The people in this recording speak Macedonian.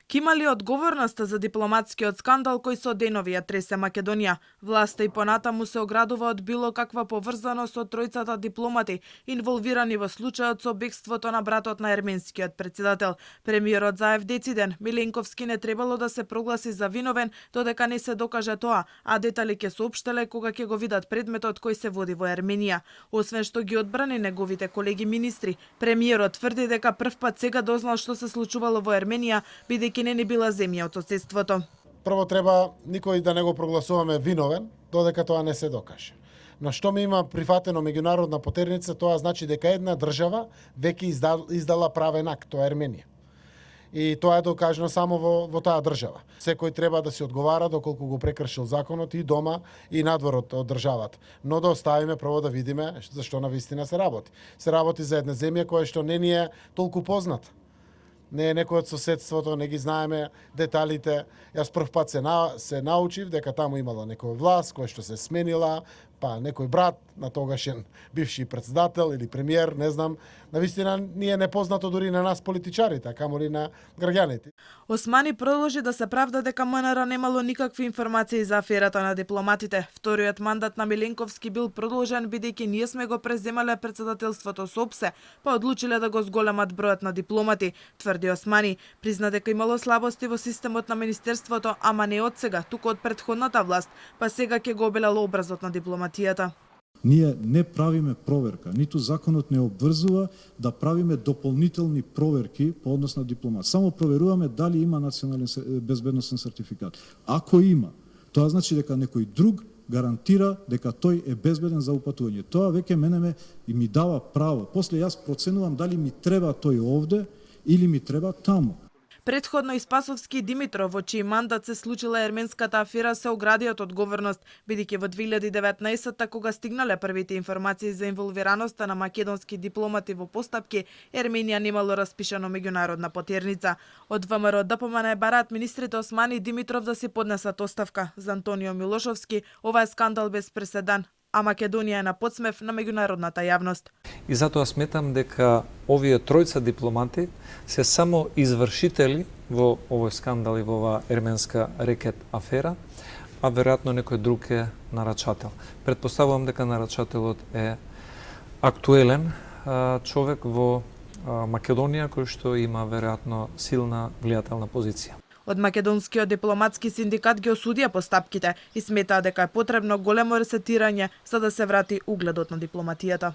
Кима ли одговорноста за дипломатскиот скандал кој со денови ја тресе Македонија? Власта и понатаму се оградува од било каква поврзаност од тројцата дипломати инволвирани во случајот со бегството на братот на ерменскиот председател. Премиерот заев дециден Миленковски не требало да се прогласи за виновен додека не се докаже тоа, а детали ќе соопштеле кога ќе го видат предметот кој се води во Ерменија. Освен што ги одбрани неговите колеги министри, премиерот тврди дека првпат сега дознал што се случувало во Ерменија, бидејќи не била земја од соседството. Прво треба никој да не го прогласуваме виновен, додека тоа не се докаже. На што ми има прифатено меѓународна потерница, тоа значи дека една држава веќе издала правен акт, тоа е Ерменија. И тоа е докажано само во таа држава. Секој треба да се одговара доколку го прекршил законот и дома и надвор од државата. Но да оставиме прво да видиме зашто навистина се работи. Се работи за една земја која што не ни е толку позната. Не е некој од соседството, не ги знаеме деталите. Јас првпат се научив дека таму имала некоја власт која што се сменила, па некој брат на тогашен бивши председател или премиер, не знам, навистина ни е непознато дури на нас политичарите, а камоли на граѓаните. Османи продолжи да се правда дека МНР немало никакви информации за аферата на дипломатите. Вториот мандат на Миленковски бил продолжен бидејќи ние сме го преземале председателството со ОПСЕ, па одлучиле да го зголемат бројот на дипломати, тврди Османи. Призна дека имало слабости во системот на министерството, ама не од сега, туку од претходната власт, па сега ќе го обелело образот на дипломатијата. Ние не правиме проверка, ниту законот не обврзува да правиме дополнителни проверки по однос на дипломат. Само проверуваме дали има национален безбедносен сертификат. Ако има, тоа значи дека некој друг гарантира дека тој е безбеден за упатување. Тоа веќе мене ми дава право. После јас проценувам дали ми треба тој овде или ми треба таму. Претходно и Спасовски и Димитров, во чиј мандат се случила ерменската афера, се оградија од одговорност, бидејќи во 2019 кога стигнале првите информации за инволвираноста на македонски дипломати во постапки, Ерменија немало распишано меѓународна потерница. Од ВМРО ДПМН бараат министрите Османи и Димитров да си поднесат оставка. За Антонио Милошовски ова е скандал без преседан, а Македонија е на подсмев на меѓународната јавност. И затоа сметам дека овие тројца дипломати се само извршители во овој скандал и во оваа ерменска рекет афера, а веројатно некој друг е нарачател. Претпоставувам дека нарачателот е актуелен човек во Македонија кој што има веројатно силна влијателна позиција. Од македонскиот дипломатски синдикат ги осудија постапките и сметаа дека е потребно големо ресетирање за да се врати угледот на дипломатијата.